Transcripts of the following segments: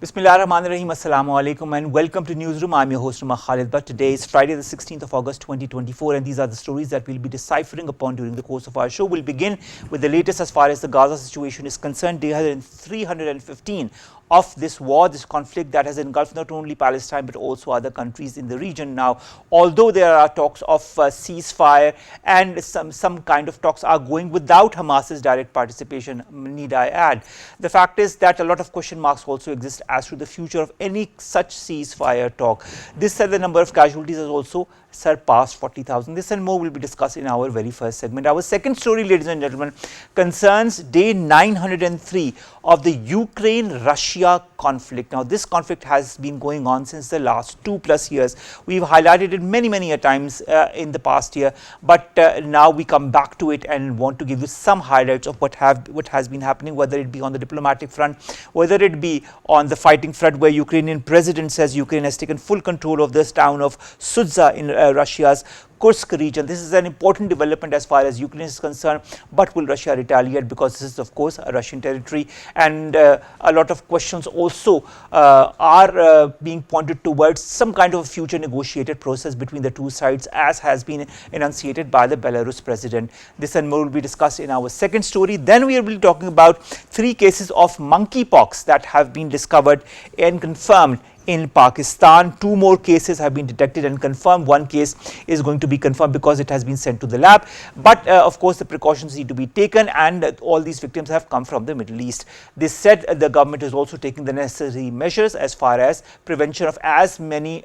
Bismillahirrahmanirrahim. Assalamu alaikum and welcome to Newsroom. I'm your host Omar Khalid. But today is Friday the 16th of August 2024 and these are the stories that we'll be deciphering upon during the course of our show. We'll begin with the latest as far as the Gaza situation is concerned. Day 315 of this war, this conflict that has engulfed not only Palestine but also other countries in the region. Now, although there are talks of ceasefire and some kind of talks are going without Hamas's direct participation, need I add, the fact is that a lot of question marks also exist as to the future of any such ceasefire talk. This said, the number of casualties has also surpassed 40,000. This and more will be discussed in our very first segment. Our second story, ladies and gentlemen, concerns day 903 of the Ukraine-Russia conflict. Now, this conflict has been going on since the last 2+ years. We've highlighted it many a times in the past year, but now we come back to it and want to give you some highlights of what has been happening, whether it be on the diplomatic front, whether it be on the fighting front, where Ukrainian president says Ukraine has taken full control of this town of Sudza in Russia's Kursk region. This is an important development as far as Ukraine is concerned, but will Russia retaliate, because this is of course a Russian territory, and a lot of questions also are being pointed towards some kind of a future negotiated process between the two sides, as has been enunciated by the Belarus president. This and more will be discussed in our second story. Then we will be talking about 3 cases of monkeypox that have been discovered and confirmed in Pakistan. 2 more cases have been detected and confirmed. 1 case is going to be confirmed because it has been sent to the lab. But of course, the precautions need to be taken, and all these victims have come from the Middle East. This said, the government is also taking the necessary measures as far as prevention of as many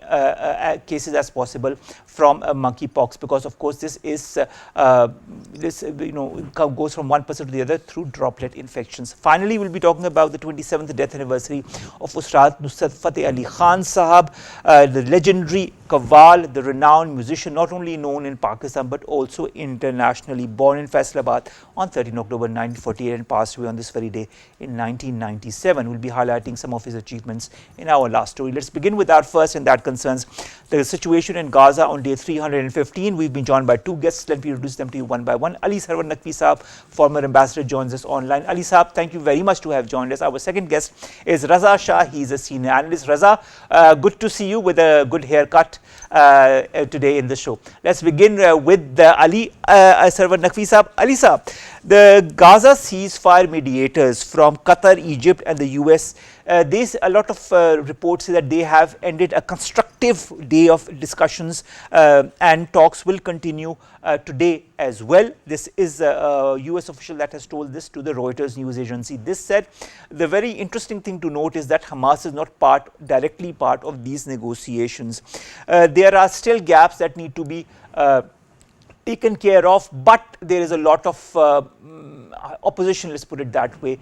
cases as possible from monkeypox, because of course this is goes from one person to the other through droplet infections. Finally, we'll be talking about the 27th death anniversary of nusratfatehalikhan Sahab, the legendary Qawwal, the renowned musician, not only known in Pakistan but also internationally. Born in Faisalabad on 13 October 1948 and passed away on this very day in 1997. We'll be highlighting some of his achievements in our last story. Let's begin with our first, and that concerns the situation in Gaza on day 315. We've been joined by 2 guests. Let me introduce them to you one by one. Sarwar Naqvi Sahab, former ambassador, joins us online. Ali Sahab, thank you very much to have joined us. Our second guest is Reza Shah. He's a senior analyst. Reza, good to see you with a good haircut today in the show. Let's begin with Ali Sarwar Naqvi Sahab. Ali Sahab, the Gaza ceasefire mediators from Qatar, Egypt and the US, a lot of reports say that they have ended a constructive day of discussions, and talks will continue today as well. This is a US official that has told this to the Reuters news agency. This said, the very interesting thing to note is that Hamas is not directly part of these negotiations. There are still gaps that need to be taken care of, but there is a lot of opposition, let's put it that way,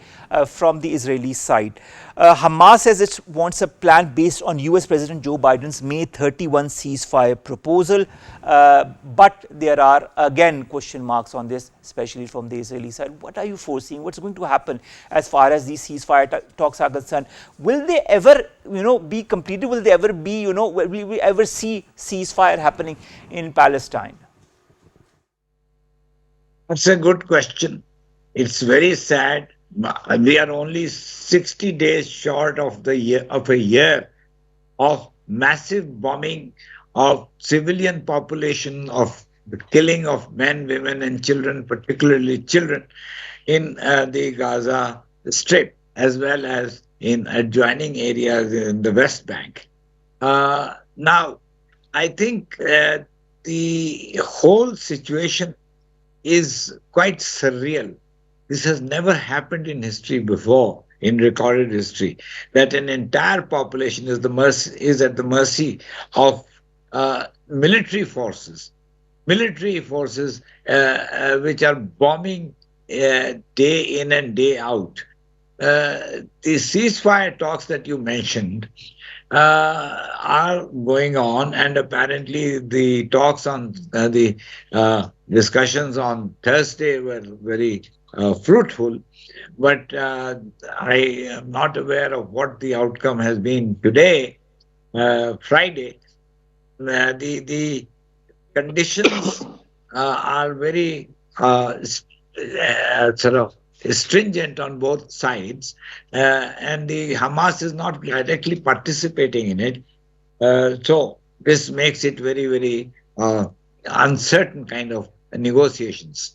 from the Israeli side. Hamas says it wants a plan based on US President Joe Biden's May 31 ceasefire proposal, but there are again question marks on this, especially from the Israeli side. What are you foreseeing? What's going to happen as far as these ceasefire talks are concerned? Will they ever, be completed? Will they ever be, will we ever see ceasefire happening in Palestine? That's a good question. It's very sad. We are only 60 days short of a year of massive bombing of civilian population, of the killing of men, women and children, particularly children, in the Gaza Strip, as well as in adjoining areas in the West Bank. Now, I think the whole situation is quite surreal. This has never happened in history before, in recorded history, that an entire population is at the mercy of military forces which are bombing day in and day out. The ceasefire talks that you mentioned are going on, and apparently the talks on the discussions on Thursday were very fruitful, but I am not aware of what the outcome has been today, Friday. The conditions are very sort of stringent on both sides, and the Hamas is not directly participating in it. So this makes it very, very uncertain kind of negotiations.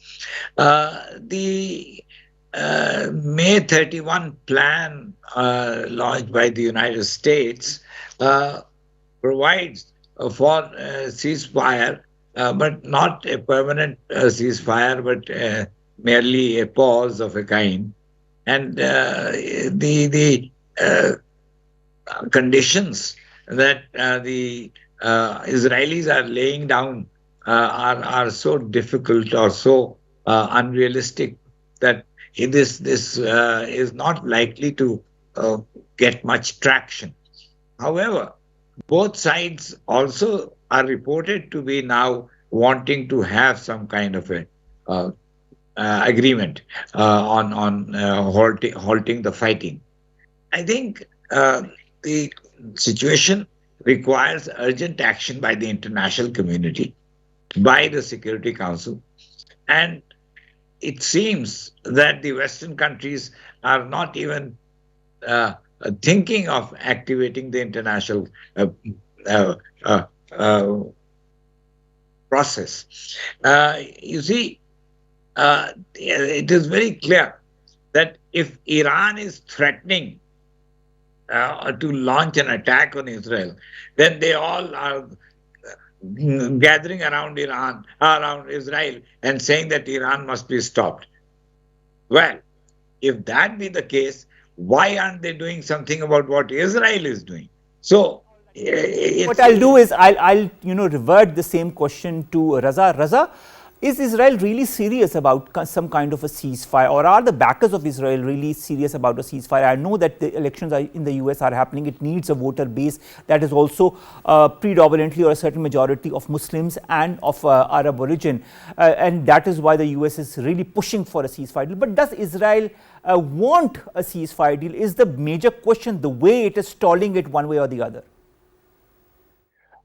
The May 31 plan launched by the United States provides for ceasefire, but not a permanent ceasefire, but merely a pause of a kind. And the conditions that the Israelis are laying down are so difficult or so unrealistic that this is not likely to get much traction. However, both sides also are reported to be now wanting to have some kind of a agreement on halting the fighting. I think the situation requires urgent action by the international community, by the Security Council, and it seems that the Western countries are not even thinking of activating the international process. You see, it is very clear that if Iran is threatening to launch an attack on Israel, then they all are gathering around Israel and saying that Iran must be stopped. Well, if that be the case, why aren't they doing something about what Israel is doing? So what I'll do is I'll revert the same question to Reza. Reza, is Israel really serious about some kind of a ceasefire, or are the backers of Israel really serious about a ceasefire? I know that the elections in the US are happening. It needs a voter base that is also predominantly or a certain majority of Muslims and of Arab origin. And that is why the US is really pushing for a ceasefire deal. But does Israel want a ceasefire deal? Is the major question the way it is stalling it one way or the other?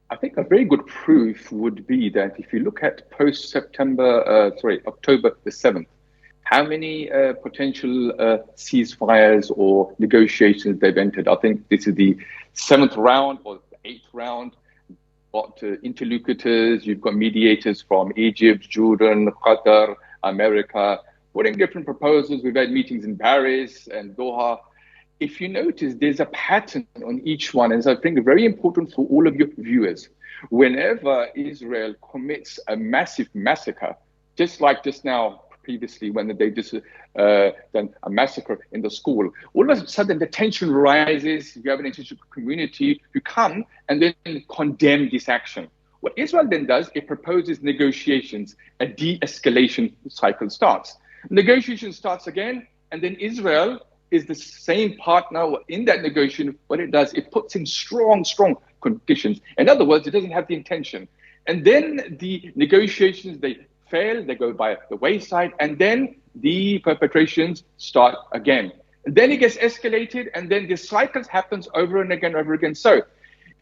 I think a very good proof would be that if you look at October the 7th, how many potential ceasefires or negotiations they've entered. I think this is the 7th round or the 8th round. You've got interlocutors, you've got mediators from Egypt, Jordan, Qatar, America, putting different proposals. We've had meetings in Paris and Doha. If you notice, there's a pattern on each one, and so I think very important for all of your viewers. Whenever Israel commits a massive massacre, just like just now, previously when they just done a massacre in the school, all of a sudden the tension rises. You have an international community who come and then condemn this action. What Israel then does, it proposes negotiations. A de-escalation cycle starts. Negotiation starts again, and then Israel is the same partner in that negotiation. What it does, it puts in strong conditions. In other words, it doesn't have the intention. And then the negotiations, they fail, they go by the wayside, and then the perpetrations start again. And then it gets escalated, and then the cycles happens over and again. So,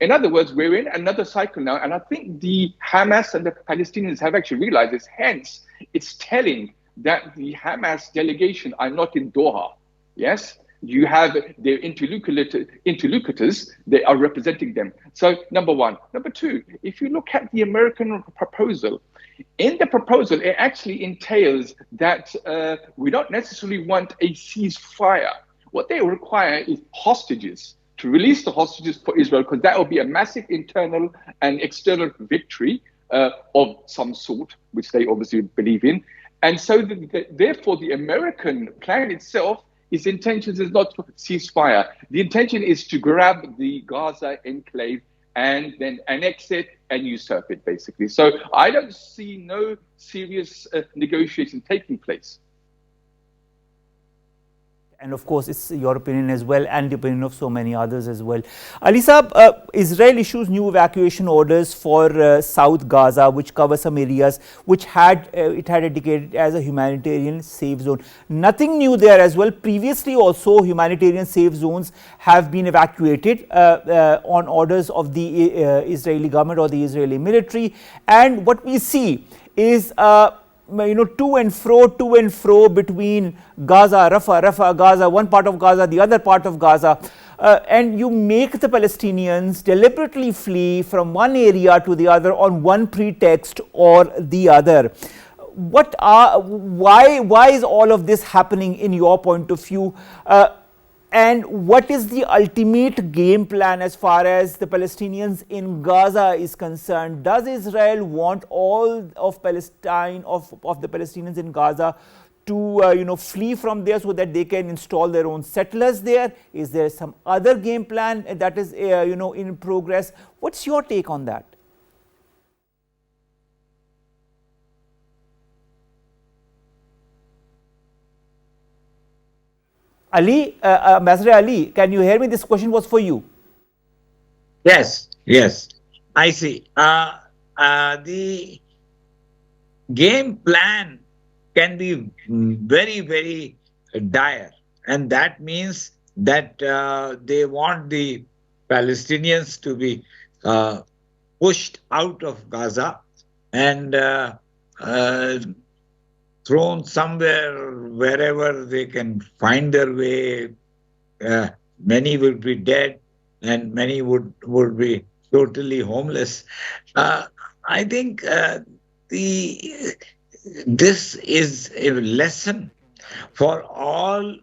in other words, we're in another cycle now, and I think the Hamas and the Palestinians have actually realized this. Hence, it's telling that the Hamas delegation are not in Doha. Yes, you have their interlocutors, they are representing them. So, number one. Number two, if you look at the American proposal, in the proposal, it actually entails that we don't necessarily want a ceasefire. What they require is hostages, to release the hostages for Israel, because that will be a massive internal and external victory of some sort, which they obviously believe in. And so, therefore, the American plan itself, its intention is not to ceasefire. The intention is to grab the Gaza enclave and then annex it and usurp it, basically. So I don't see no serious negotiation taking place. And of course, it's your opinion as well, and the opinion of so many others as well. Ali Saab, Israel issues new evacuation orders for South Gaza, which cover some areas which it had indicated as a humanitarian safe zone. Nothing new there as well. Previously also, humanitarian safe zones have been evacuated on orders of the Israeli government or the Israeli military. And what we see is to and fro between Gaza, Rafah, Gaza, one part of Gaza, the other part of Gaza, and you make the Palestinians deliberately flee from one area to the other on one pretext or the other. Why is all of this happening in your point of view? And what is the ultimate game plan as far as the Palestinians in Gaza is concerned? Does Israel want all of Palestine, of the Palestinians in Gaza to flee from there so that they can install their own settlers there? Is there some other game plan that is in progress? What's your take on that? Ali, Ambassador Ali, can you hear me? This question was for you. Yes, I see. The game plan can be very, very dire. And that means that they want the Palestinians to be pushed out of Gaza and thrown somewhere, wherever they can find their way. Many will be dead and many would be totally homeless. I think this is a lesson for all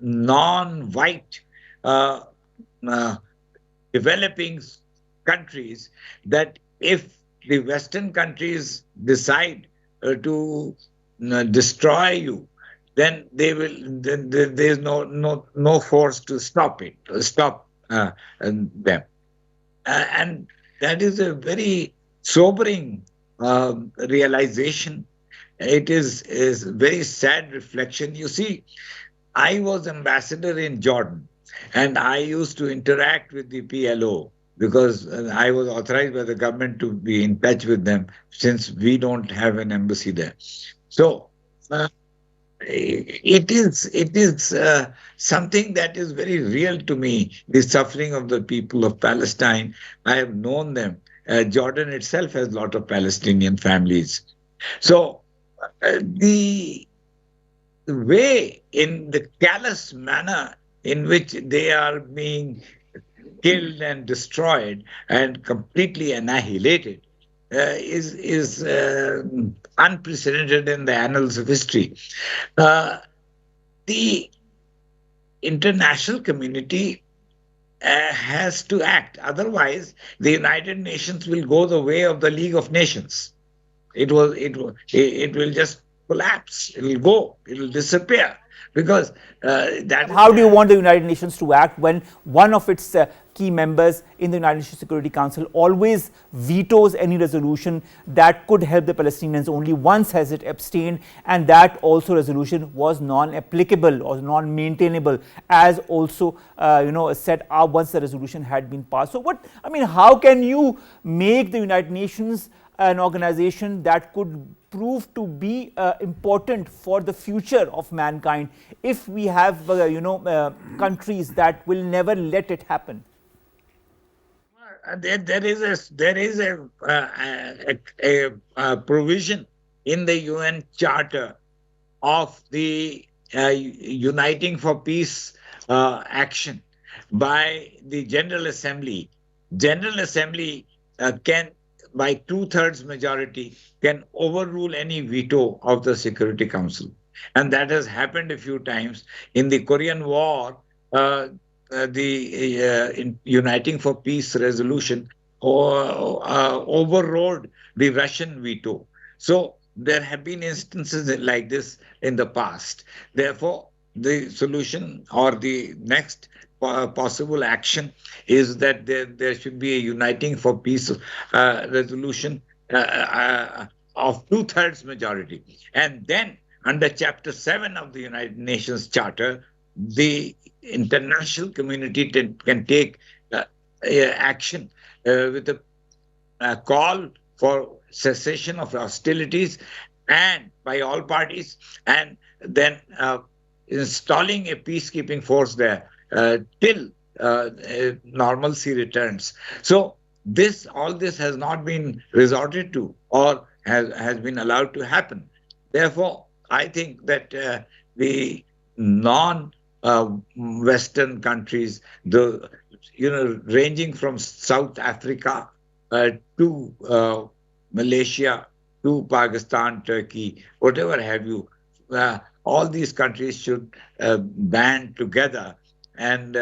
non-white developing countries, that if the Western countries decide to destroy you, then they will. Then there's no force to stop them, and that is a very sobering realization. It is very sad reflection. You see, I was ambassador in Jordan, and I used to interact with the PLO, because I was authorized by the government to be in touch with them, since we don't have an embassy there. So it is something that is very real to me, the suffering of the people of Palestine. I have known them. Jordan itself has a lot of Palestinian families. So the way, in the callous manner in which they are being killed and destroyed and completely annihilated is unprecedented in the annals of history. The international community has to act. Otherwise, the United Nations will go the way of the League of Nations. It will just collapse. It will disappear. Because how do you want the United Nations to act when one of its key members in the United Nations Security Council always vetoes any resolution that could help the Palestinians? Only once has it abstained, and that also resolution was non-applicable or non-maintainable, as also said once the resolution had been passed. So how can you make the United Nations an organization that could prove to be important for the future of mankind if we have countries that will never let it happen? There is a provision in the UN Charter of the Uniting for Peace action by the General Assembly. General Assembly can, by 2/3 majority, can overrule any veto of the Security Council. And that has happened a few times. In the Korean War, the Uniting for Peace resolution overrode the Russian veto. So there have been instances like this in the past. Therefore, the solution or the next possible action is that there should be a Uniting for Peace resolution of 2/3 majority. And then under Chapter 7 of the United Nations Charter, the international community can take action with a call for cessation of hostilities and by all parties, and then installing a peacekeeping force there till normalcy returns. So all this has not been resorted to, or has been allowed to happen. Therefore, I think that the non-Western countries, ranging from South Africa to Malaysia, to Pakistan, Turkey, whatever have you, all these countries should band together and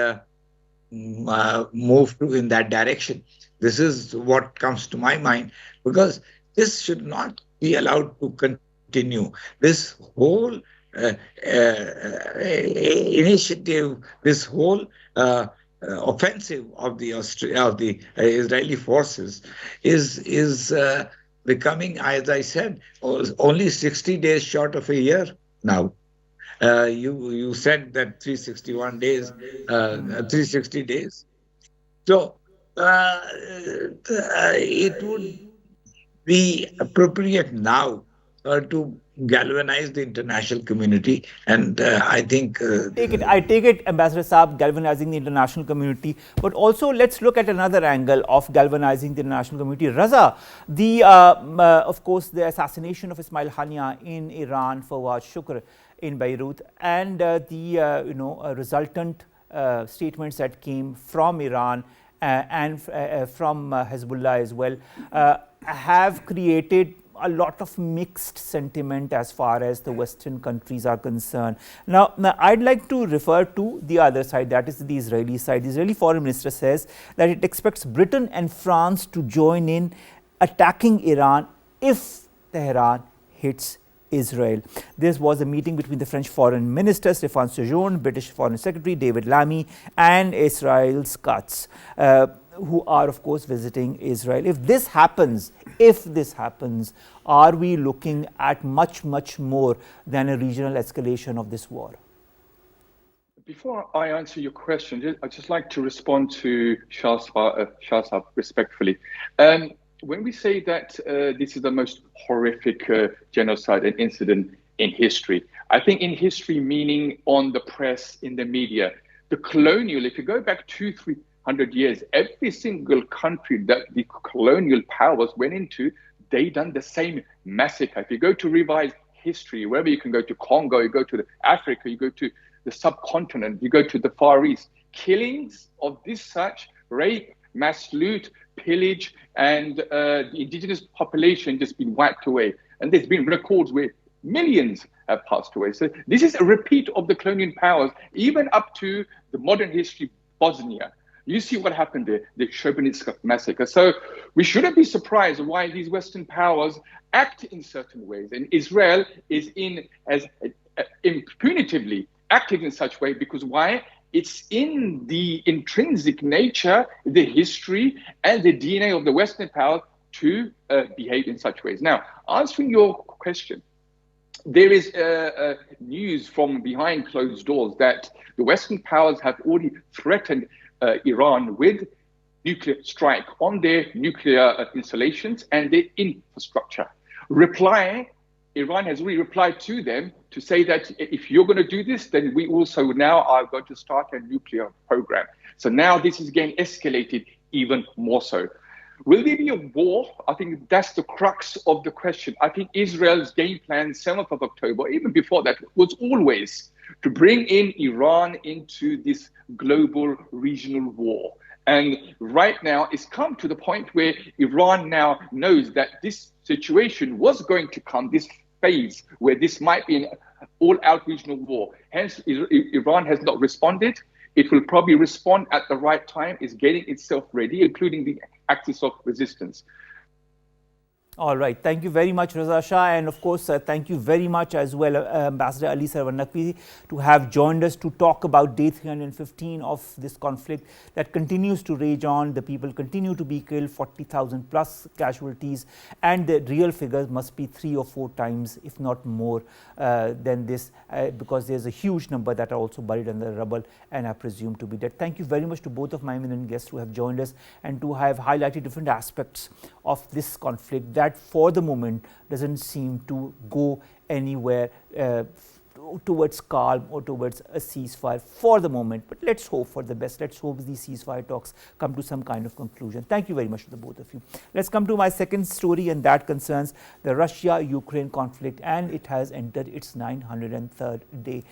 move in that direction. This is what comes to my mind, because this should not be allowed to continue. This whole initiative, this whole offensive of the Israeli forces is becoming, as I said, only 60 days short of a year now. You said that 361 days, 360 days. So it would be appropriate now to galvanize the international community, and I think I take it, Ambassador Saab, galvanizing the international community, but also let's look at another angle of galvanizing the international community. Reza, of course, the assassination of Ismail Hania in Iran, Fawad Shukr in Beirut, and the resultant statements that came from Iran and from Hezbollah as well have created a lot of mixed sentiment as far as the Western countries are concerned. Now, I'd like to refer to the other side, that is the Israeli side. The Israeli foreign minister says that it expects Britain and France to join in attacking Iran if Tehran hits Israel. This was a meeting between the French foreign minister Stéphane Séjourné, British Foreign Secretary David Lammy, and Israel's Katz, who are of course visiting Israel. If this happens, are we looking at much more than a regional escalation of this war? Before I answer your question, I'd just like to respond to Shah respectfully. When we say that this is the most horrific genocide and incident in history, I think in history meaning on the press, in the media, the colonial, if you go back 200-300 years, every single country that the colonial powers went into, they done the same massacre. If you go to revise history, wherever you can go to Congo, you go to Africa, you go to the subcontinent, you go to the Far East, killings of this such, rape, mass loot, pillage, and the indigenous population just been wiped away. And there's been records where millions have passed away. So this is a repeat of the colonial powers, even up to the modern history, Bosnia. You see what happened there, the Srebrenica massacre. So we shouldn't be surprised why these Western powers act in certain ways. And Israel is impunitively acting in such way because why? It's in the intrinsic nature, the history, and the DNA of the Western power to behave in such ways. Now, answering your question, there is news from behind closed doors that the Western powers have already threatened Iran with nuclear strike on their nuclear installations and their infrastructure. Iran has already replied to them to say that if you're going to do this, then we also now are going to start a nuclear program. So now this is getting escalated even more so. Will there be a war? I think that's the crux of the question. I think Israel's game plan, 7th of October, even before that, was always to bring in Iran into this global regional war. And right now, it's come to the point where Iran now knows that this situation was going to come, this phase where this might be an all-out regional war. Hence, Iran has not responded. It will probably respond at the right time, is getting itself ready, including the axis of resistance. All right. Thank you very much, Reza Shah. And of course, thank you very much as well, Ambassador Ali Sarwar Naqvi, to have joined us to talk about day 315 of this conflict that continues to rage on. The people continue to be killed, 40,000 plus casualties, and the real figures must be 3 or 4 times, if not more, than this, because there's a huge number that are also buried under rubble and are presumed to be dead. Thank you very much to both of my eminent guests who have joined us and to have highlighted different aspects of this conflict that for the moment doesn't seem to go anywhere towards calm or towards a ceasefire for the moment. But let's hope for the best. Let's hope these ceasefire talks come to some kind of conclusion. Thank you very much to the both of you. Let's come to my second story, and that concerns the Russia-Ukraine conflict, and it has entered its 903rd day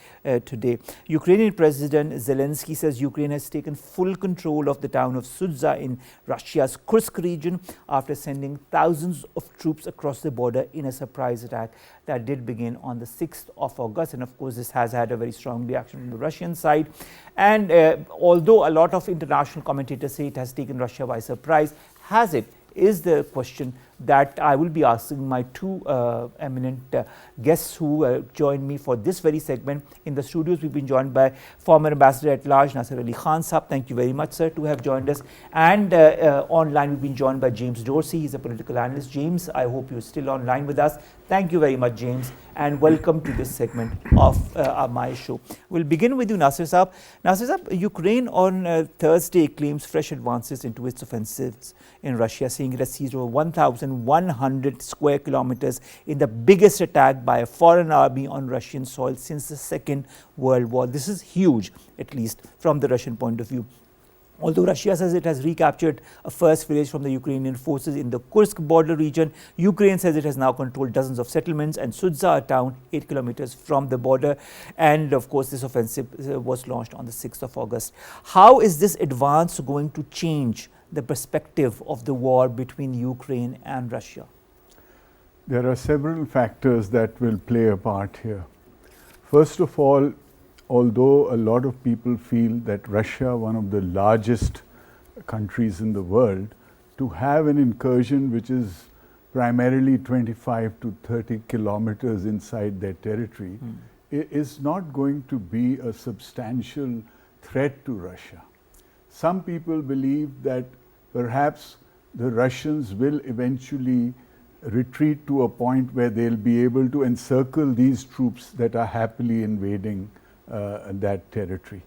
today. Ukrainian President Zelensky says Ukraine has taken full control of the town of Sudza in Russia's Kursk region after sending thousands of troops across the border in a surprise attack that did begin on the 6th of August. And of course, this has had a very strong reaction from the Russian side. And although a lot of international commentators say it has taken Russia by surprise, has it? Is the question that I will be asking my two eminent guests who joined me for this very segment. In the studios, we've been joined by former Ambassador at Large Nasir Khan Sahab. Thank you very much, sir, to have joined us. And online, we've been joined by James Dorsey. He's a political analyst. James, I hope you're still online with us. Thank you very much, James, and welcome to this segment of my show. We'll begin with you, Nasir Sahab. Nasir Sahab, Ukraine on Thursday claims fresh advances into its offensives in Russia, saying it has seized over 1,100 square kilometers in the biggest attack by a foreign army on Russian soil since the Second World War. This is huge, at least from the Russian point of view. Although Russia says it has recaptured a first village from the Ukrainian forces in the Kursk border region, Ukraine says it has now controlled dozens of settlements and Sudza, a town 8 kilometers from the border. And of course, this offensive was launched on the 6th of August. How is this advance going to change the perspective of the war between Ukraine and Russia? There are several factors that will play a part here. First of all, although a lot of people feel that Russia, one of the largest countries in the world, to have an incursion which is primarily 25 to 30 kilometers inside their territory is not going to be a substantial threat to Russia. Some people believe that perhaps the Russians will eventually retreat to a point where they'll be able to encircle these troops that are happily invading that territory.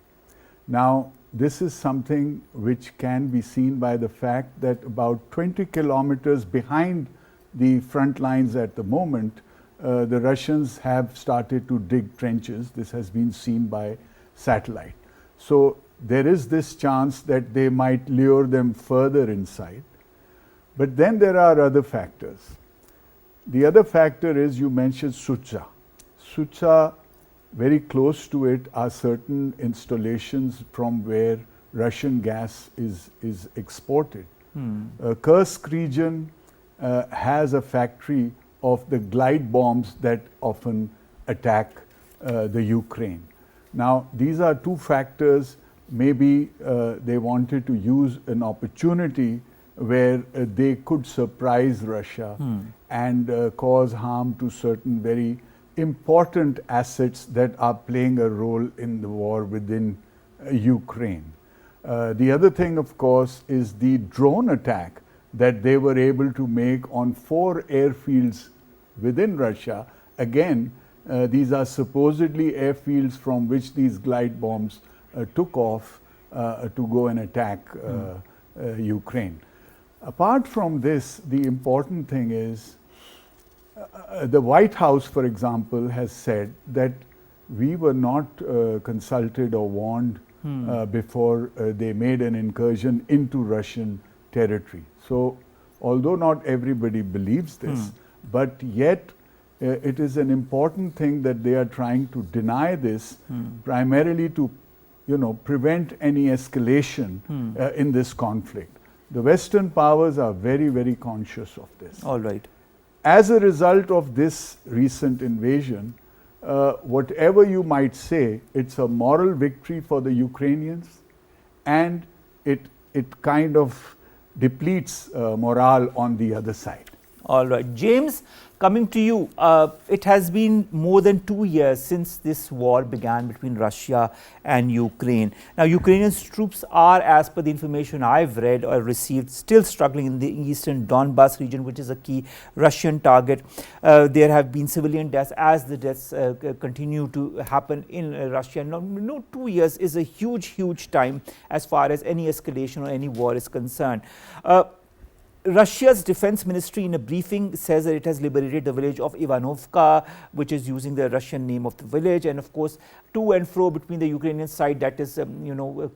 Now, this is something which can be seen by the fact that about 20 kilometers behind the front lines at the moment, the Russians have started to dig trenches. This has been seen by satellite. So there is this chance that they might lure them further inside. But then there are other factors. The other factor is, you mentioned Sudza. Sudza, very close to it are certain installations from where Russian gas is exported. Kursk region has a factory of the glide bombs that often attack the Ukraine. Now, these are two factors. Maybe they wanted to use an opportunity where they could surprise Russia and cause harm to certain very important assets that are playing a role in the war within Ukraine. The other thing, of course, is the drone attack that they were able to make on 4 airfields within Russia. Again, these are supposedly airfields from which these glide bombs took off to go and attack Ukraine. Apart from this, the important thing is the White House, for example, has said that we were not consulted or warned before they made an incursion into Russian territory. So, although not everybody believes this, but yet it is an important thing that they are trying to deny this, primarily to, prevent any escalation in this conflict. The Western powers are very, very conscious of this. All right. As a result of this recent invasion, whatever you might say, it's a moral victory for the Ukrainians, and it kind of depletes morale on the other side. All right. James, coming to you, it has been more than 2 years since this war began between Russia and Ukraine. Now, Ukrainian troops are, as per the information I've read or received, still struggling in the eastern Donbas region, which is a key Russian target. There have been civilian deaths as the deaths continue to happen in Russia. Now, 2 years is a huge, huge time as far as any escalation or any war is concerned. Russia's defense ministry in a briefing says that it has liberated the village of Ivanovka, which is using the Russian name of the village, and of course to and fro between the Ukrainian side that is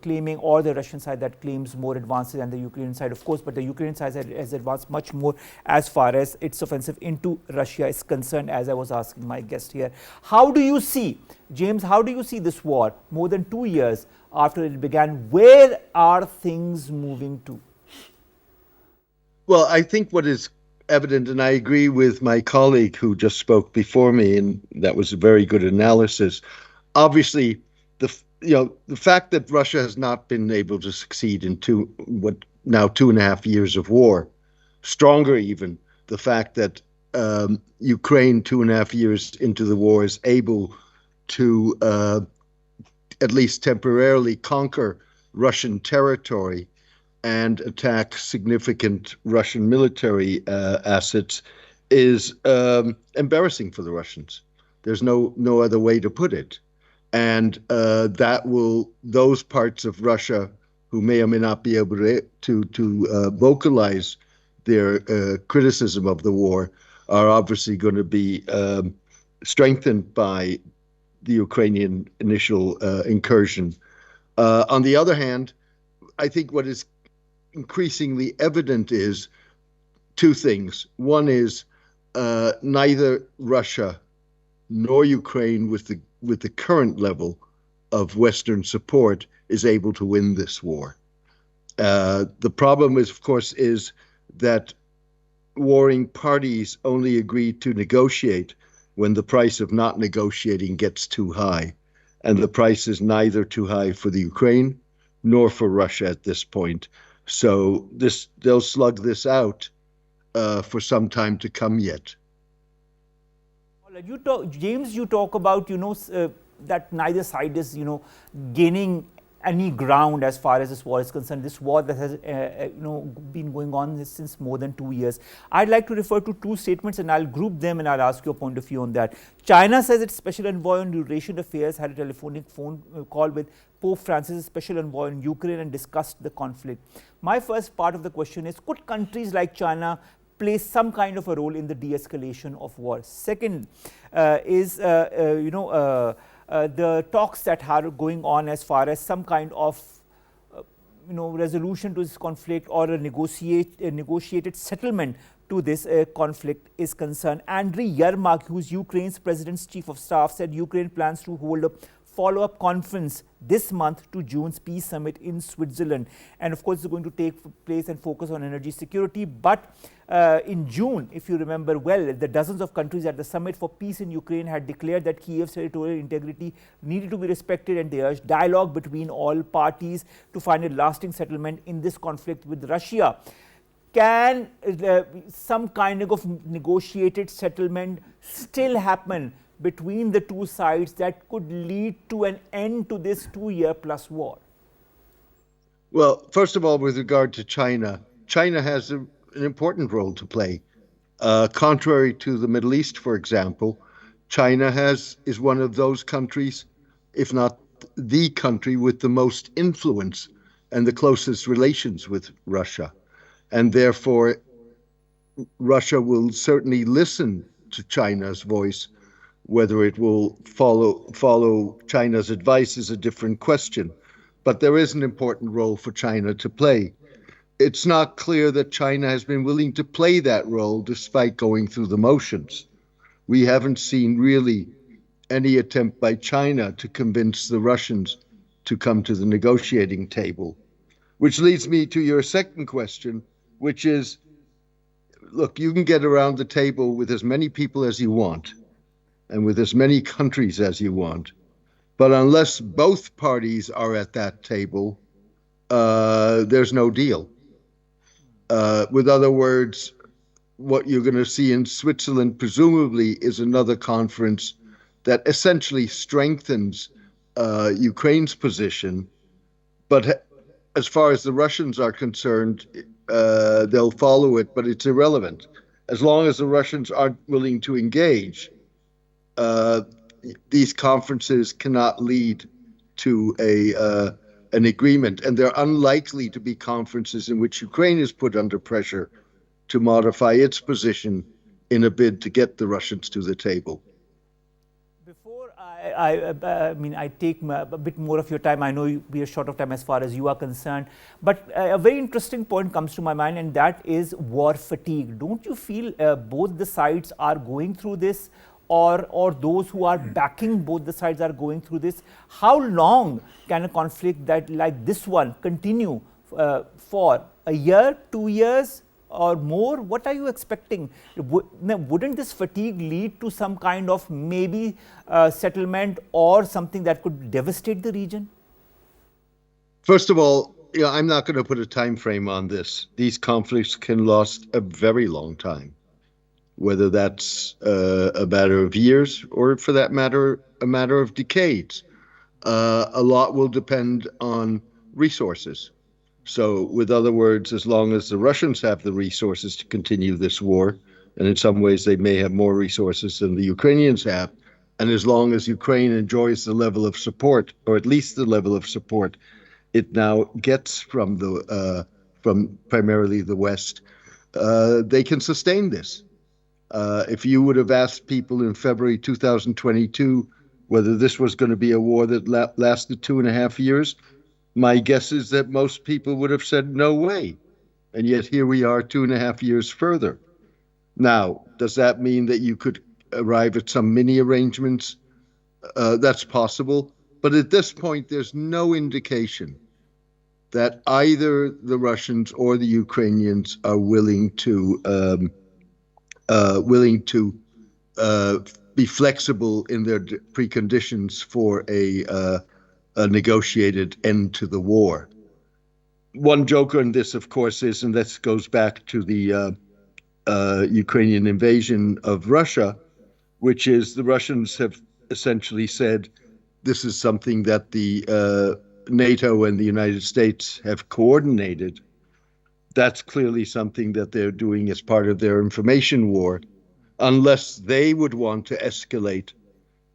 claiming, or the Russian side that claims more advances than the Ukrainian side, of course, but the Ukrainian side has advanced much more as far as its offensive into Russia is concerned, as I was asking my guest here. How do you see, James, how do you see this war more than 2 years after it began? Where are things moving to? Well, I think what is evident, and I agree with my colleague who just spoke before me, and that was a very good analysis. Obviously, the fact that Russia has not been able to succeed in 2.5 years of war, stronger even the fact that Ukraine 2.5 years into the war is able to at least temporarily conquer Russian territory and attack significant Russian military assets is embarrassing for the Russians. There's no other way to put it. And those parts of Russia who may or may not be able to vocalize their criticism of the war are obviously going to be strengthened by the Ukrainian initial incursion. On the other hand, I think what is increasingly evident is two things. One is neither Russia nor Ukraine, with the current level of Western support, is able to win this war. The problem is, of course, is that warring parties only agree to negotiate when the price of not negotiating gets too high. And the price is neither too high for the Ukraine nor for Russia at this point. So they'll slug this out for some time to come yet. James, you talk about that neither side is gaining any ground as far as this war is concerned. This war that has been going on since more than 2 years. I'd like to refer to two statements, and I'll group them, and I'll ask your point of view on that. China says its special envoy on Eurasian affairs had a telephonic phone call with Pope Francis' special envoy in Ukraine and discussed the conflict. My first part of the question is, could countries like China play some kind of a role in the de-escalation of war? Second is the talks that are going on as far as some kind of resolution to this conflict or a negotiated settlement to this conflict is concerned. Andriy Yermak, who's Ukraine's president's chief of staff, said Ukraine plans to hold a follow-up conference this month to June's peace summit in Switzerland. And of course, it's going to take place and focus on energy security. But in June, if you remember well, the dozens of countries at the Summit for Peace in Ukraine had declared that Kiev's territorial integrity needed to be respected, and they urged dialogue between all parties to find a lasting settlement in this conflict with Russia. Can some kind of negotiated settlement still happen between the two sides that could lead to an end to this 2-year-plus war? Well, first of all, with regard to China, China has an important role to play. Contrary to the Middle East, for example, China is one of those countries, if not the country, with the most influence and the closest relations with Russia. And therefore, Russia will certainly listen to China's voice. Whether it will follow China's advice is a different question. But there is an important role for China to play. It's not clear that China has been willing to play that role despite going through the motions. We haven't seen really any attempt by China to convince the Russians to come to the negotiating table. Which leads me to your second question, which is, look, you can get around the table with as many people as you want and with as many countries as you want. But unless both parties are at that table, there's no deal. With other words, what you're going to see in Switzerland presumably is another conference that essentially strengthens Ukraine's position. But as far as the Russians are concerned, they'll follow it, but it's irrelevant. As long as the Russians aren't willing to engage, these conferences cannot lead to an agreement. And they're unlikely to be conferences in which Ukraine is put under pressure to modify its position in a bid to get the Russians to the table. Before I take a bit more of your time, I know we are short of time as far as you are concerned, but a very interesting point comes to my mind, and that is war fatigue. Don't you feel both the sides are going through this, or those who are backing both the sides are going through this? How long can a conflict that like this one continue for a year, 2 years, or more? What are you expecting? Wouldn't this fatigue lead to some kind of maybe settlement or something that could devastate the region? First of all, I'm not going to put a time frame on this. These conflicts can last a very long time, whether that's a matter of years or, for that matter, a matter of decades. A lot will depend on resources. So, with other words, as long as the Russians have the resources to continue this war, and in some ways they may have more resources than the Ukrainians have, and as long as Ukraine enjoys the level of support, or at least the level of support it now gets from primarily the West, they can sustain this. If you would have asked people in February 2022 whether this was going to be a war that lasted 2.5 years, my guess is that most people would have said no way. And yet here we are 2.5 years further. Now, does that mean that you could arrive at some mini arrangements? That's possible. But at this point, there's no indication that either the Russians or the Ukrainians are willing to be flexible in their preconditions for a negotiated end to the war. One joker in this, of course, is, and this goes back to the Ukrainian invasion of Russia, which is the Russians have essentially said this is something that the NATO and the United States have coordinated. That's clearly something that they're doing as part of their information war, unless they would want to escalate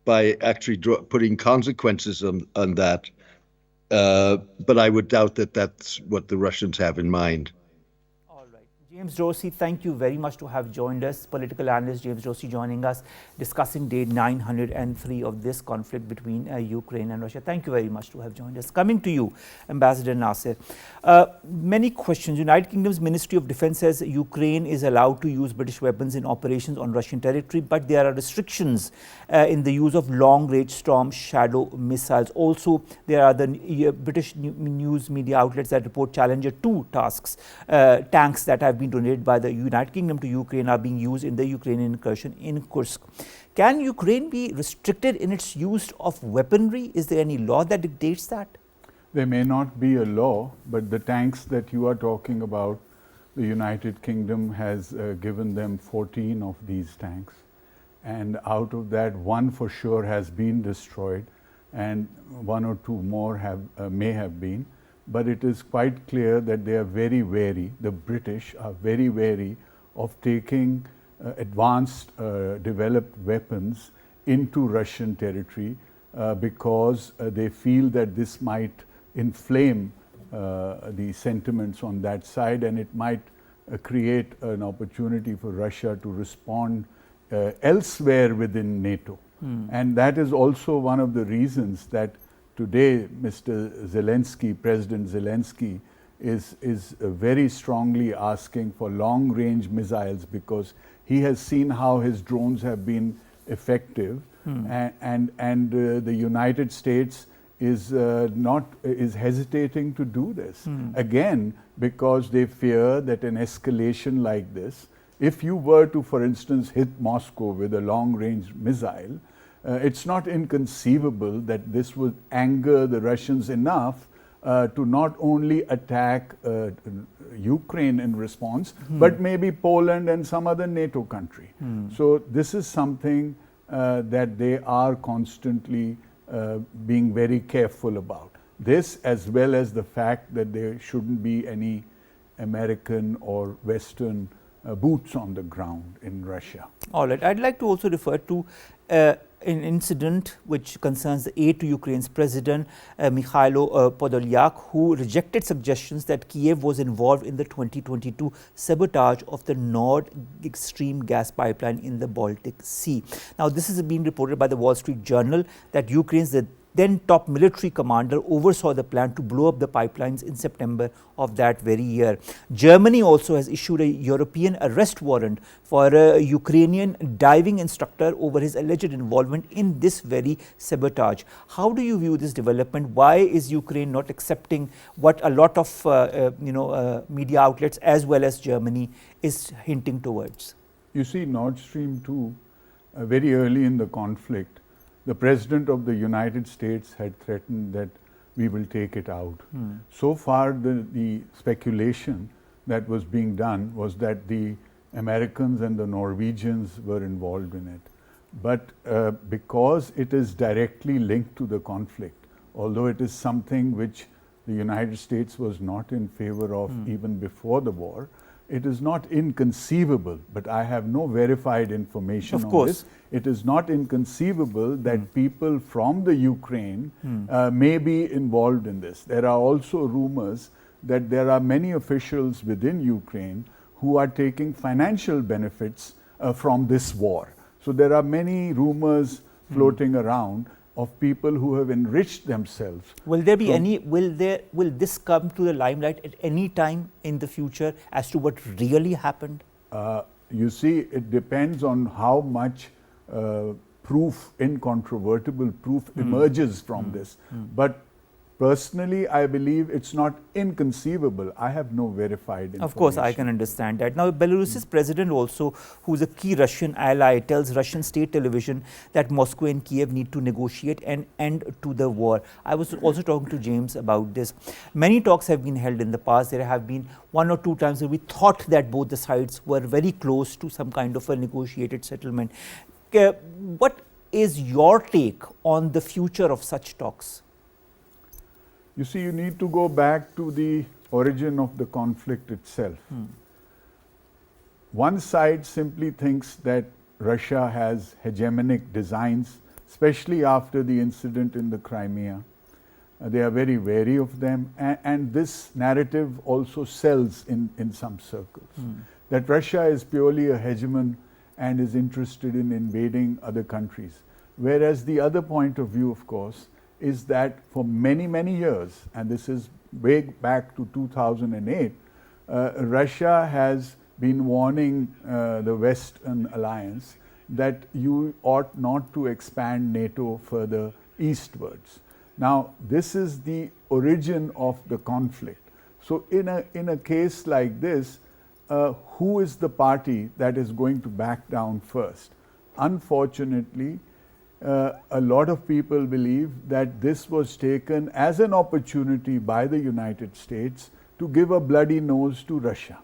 by actually putting consequences on that. But I would doubt that that's what the Russians have in mind. All right. James Dorsey, thank you very much to have joined us. Political analyst James Dorsey joining us, discussing day 903 of this conflict between Ukraine and Russia. Thank you very much to have joined us. Coming to you, Ambassador Nasir. Many questions. United Kingdom's Ministry of Defense says Ukraine is allowed to use British weapons in operations on Russian territory, but there are restrictions in the use of long-range Storm Shadow missiles. Also, there are the British news media outlets that report Challenger 2 tanks that have been donated by the United Kingdom to Ukraine are being used in the Ukrainian incursion in Kursk. Can Ukraine be restricted in its use of weaponry? Is there any law that dictates that? There may not be a law, but the tanks that you are talking about, the United Kingdom has given them 14 of these tanks. And out of that, one for sure has been destroyed, and 1 or 2 more may have been. But it is quite clear that they are very wary, the British are very wary of taking advanced developed weapons into Russian territory because they feel that this might inflame the sentiments on that side, and it might create an opportunity for Russia to respond elsewhere within NATO. And that is also one of the reasons that today Mr. Zelensky, President Zelensky, is very strongly asking for long-range missiles, because he has seen how his drones have been effective, and the United States is hesitating to do this again, because they fear that an escalation like this, if you were to, for instance, hit Moscow with a long-range missile, it's not inconceivable that this would anger the Russians enough to not only attack Ukraine in response, but maybe Poland and some other NATO country. So this is something that they are constantly being very careful about. This, as well as the fact that there shouldn't be any American or Western boots on the ground in Russia. All right. I'd like to also refer to an incident which concerns the aid to Ukraine's president, Mikhailo Podolyak, who rejected suggestions that Kiev was involved in the 2022 sabotage of the Nord Stream gas pipeline in the Baltic Sea. Now, this is being reported by the Wall Street Journal that Ukraine's then top military commander oversaw the plan to blow up the pipelines in September of that very year. Germany also has issued a European arrest warrant for a Ukrainian diving instructor over his alleged involvement in this very sabotage. How do you view this development? Why is Ukraine not accepting what a lot of media outlets as well as Germany is hinting towards? You see, Nord Stream 2, very early in the conflict, the President of the United States had threatened that we will take it out. So far, the speculation that was being done was that the Americans and the Norwegians were involved in it. But because it is directly linked to the conflict, although it is something which the United States was not in favor of even before the war, it is not inconceivable, but I have no verified information on this. It is not inconceivable that people from the Ukraine may be involved in this. There are also rumors that there are many officials within Ukraine who are taking financial benefits from this war. So there are many rumors floating around of people who have enriched themselves. Will there be will this come to the limelight at any time in the future as to what really happened? You see, it depends on how much proof, incontrovertible proof emerges from this. But personally, I believe it's not inconceivable. I have no verified information. Of course, I can understand that. Now, Belarus's president also, who's a key Russian ally, tells Russian state television that Moscow and Kiev need to negotiate an end to the war. I was also talking to James about this. Many talks have been held in the past. There have been 1 or 2 times where we thought that both the sides were very close to some kind of a negotiated settlement. What is your take on the future of such talks? You see, you need to go back to the origin of the conflict itself. One side simply thinks that Russia has hegemonic designs, especially after the incident in the Crimea. They are very wary of them, and this narrative also sells in some circles, that Russia is purely a hegemon and is interested in invading other countries. Whereas the other point of view, of course, is that for many, many years, and this is way back to 2008, Russia has been warning the Western alliance that you ought not to expand NATO further eastwards. Now, this is the origin of the conflict. So in a case like this, who is the party that is going to back down first? Unfortunately, a lot of people believe that this was taken as an opportunity by the United States to give a bloody nose to Russia.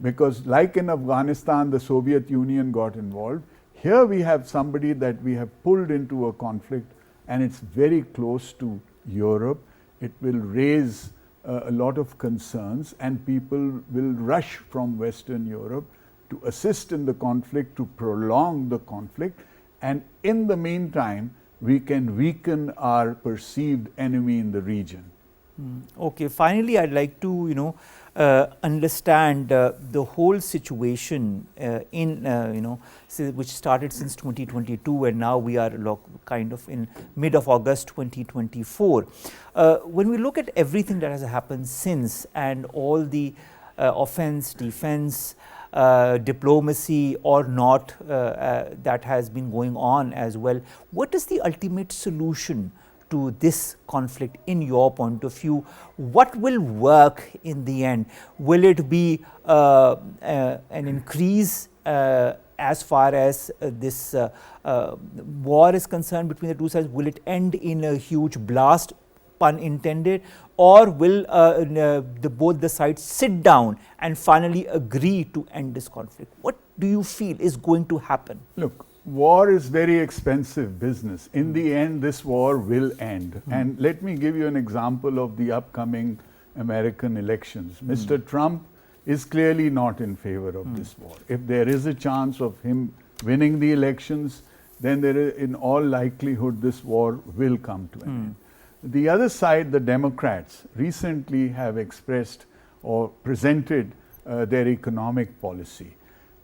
Because like in Afghanistan, the Soviet Union got involved. Here we have somebody that we have pulled into a conflict, and it's very close to Europe. It will raise a lot of concerns, and people will rush from Western Europe to assist in the conflict, to prolong the conflict. And in the meantime, we can weaken our perceived enemy in the region. Okay, finally, I'd like to, understand the whole situation which started since 2022, and now we are kind of in mid of August 2024. When we look at everything that has happened since, and all the offense, defense, diplomacy or not that has been going on as well, what is the ultimate solution to this conflict in your point of view? What will work in the end? Will it be an increase as far as this war is concerned between the two sides? Will it end in a huge blast, pun intended, or will both the sides sit down and finally agree to end this conflict? What do you feel is going to happen? Look, war is very expensive business. In the end, this war will end. And let me give you an example of the upcoming American elections. Mr. Trump is clearly not in favor of this war. If there is a chance of him winning the elections, then there is, in all likelihood, this war will come to an end. The other side, the Democrats, recently have expressed or presented their economic policy.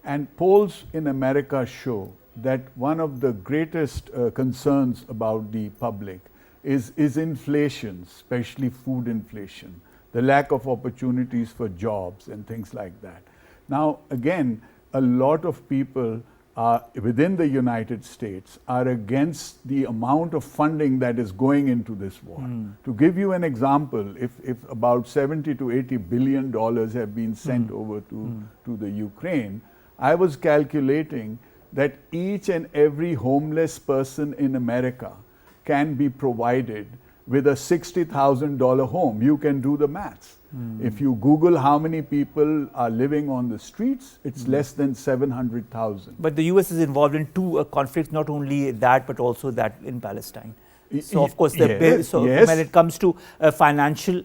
And polls in America show that one of the greatest concerns about the public is inflation, especially food inflation, the lack of opportunities for jobs and things like that. Now, again, a lot of people within the United States are against the amount of funding that is going into this war. To give you an example, if about 70 to 80 billion dollars have been sent over to the Ukraine, I was calculating that each and every homeless person in America can be provided with a $60,000 home. You can do the maths. If you Google how many people are living on the streets, it's less than 700,000. But the US is involved in two conflicts, not only that, but also that in Palestine. So, of course, when it comes to financial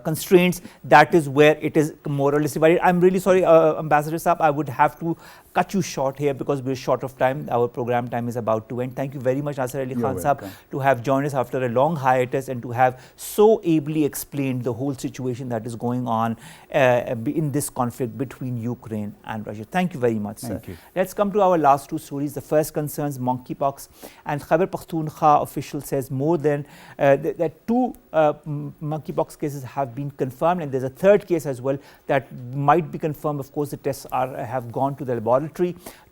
constraints, that is where it is more or less divided. I'm really sorry, Ambassador Saab, I would have to cut you short here because we're short of time. Our program time is about to end. Thank you very much, Nasir Ali Khan Saab, to have joined us after a long hiatus and to have so ably explained the whole situation that is going on in this conflict between Ukraine and Russia. Thank you very much, sir. Thank you. Let's come to our last two stories. The first concerns monkeypox, and Khyber Pakhtunkhwa official says more than that two monkeypox cases have been confirmed, and there's a third case as well that might be confirmed. Of course, the tests have gone to the laboratory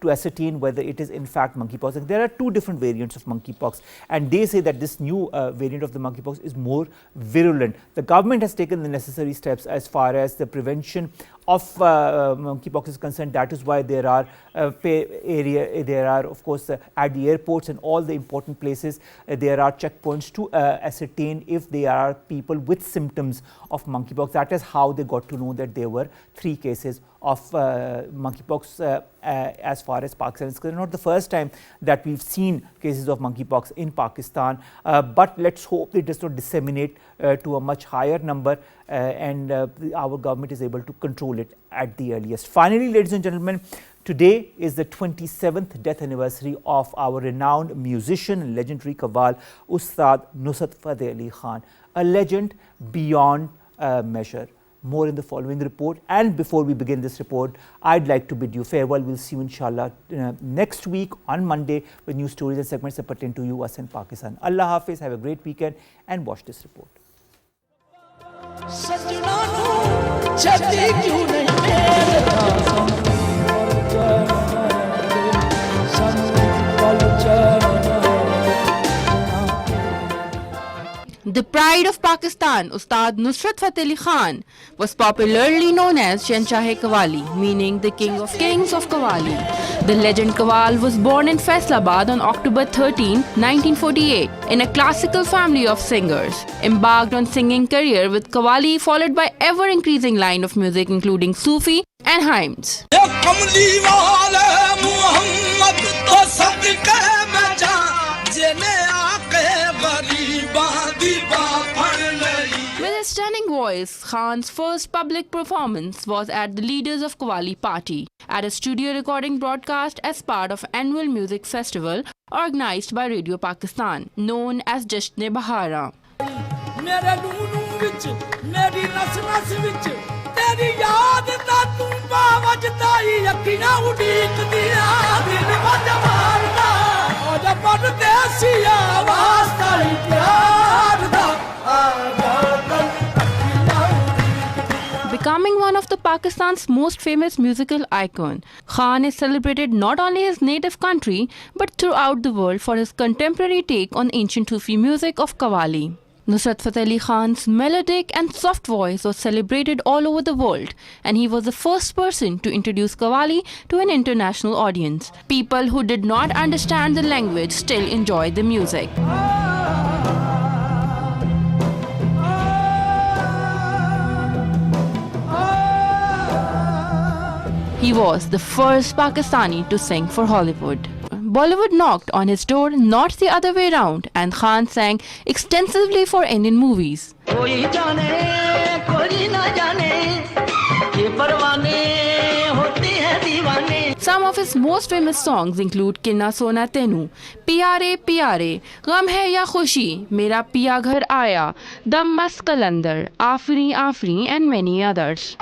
to ascertain whether it is in fact monkeypox. And there are two different variants of monkeypox, and they say that this new variant of the monkeypox is more virulent. The government has taken the necessary steps as far as the prevention of monkeypox is concerned. That is why there are of course at the airports and all the important places there are checkpoints to ascertain if there are people with symptoms of monkeypox. That is how they got to know that there were 3 cases of monkeypox as far as Pakistan is concerned. Not the first time that we've seen cases of monkeypox in Pakistan, but let's hope it does not disseminate to a much higher number and our government is able to control it at the earliest. Finally, ladies and gentlemen, today is the 27th death anniversary of our renowned musician and legendary Qawwal, Ustad Nusratfatehalikhan, a legend beyond measure. More in the following report. And before we begin this report, I'd like to bid you farewell. We'll see you inshallah next week on Monday with new stories and segments that pertain to you, us and Pakistan. Allah Hafiz, have a great weekend and watch this report. The pride of Pakistan, Ustad Nusratfatehalikhan, was popularly known as Shahenshahe-e-Qawwali, meaning the king of kings of Qawwali. The legend Qawwal was born in Faisalabad on October 13, 1948, in a classical family of singers. Embarked on singing career with Qawwali, followed by ever-increasing line of music including Sufi and hymns. With his stunning voice, Khan's first public performance was at the Leaders of Qawwali Party, at a studio recording broadcast as part of annual music festival organized by Radio Pakistan, known as Jasht-e-Bahara. Becoming one of the Pakistan's most famous musical icon, Khan is celebrated not only in his native country but throughout the world for his contemporary take on ancient Sufi music of Qawwali. Nusrat Fateh Ali Khan's melodic and soft voice was celebrated all over the world, and he was the first person to introduce Qawwali to an international audience. People who did not understand the language still enjoyed the music. He was the first Pakistani to sing for Hollywood. Bollywood knocked on his door, not the other way around, and Khan sang extensively for Indian movies. Some Some of his most famous songs include Kinna Sona Tenu, Pyare Pyare, Gam Hai Ya Khushi, Mera Piya Ghar Aaya, Dam Mast Kalandar, Afri Afri, and many others.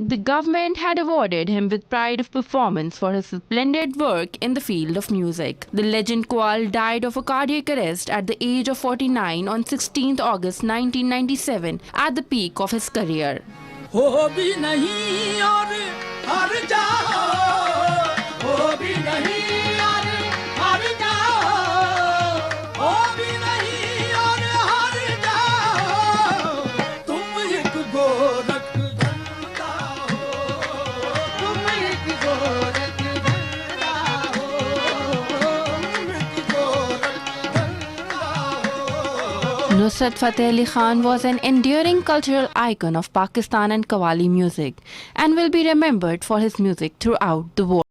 The government had awarded him with pride of performance for his splendid work in the field of music. The legend Qawwal died of a cardiac arrest at the age of 49 on 16th August 1997 at the peak of his career. Nusratfatehalikhan was an enduring cultural icon of Pakistan and Qawwali music and will be remembered for his music throughout the world.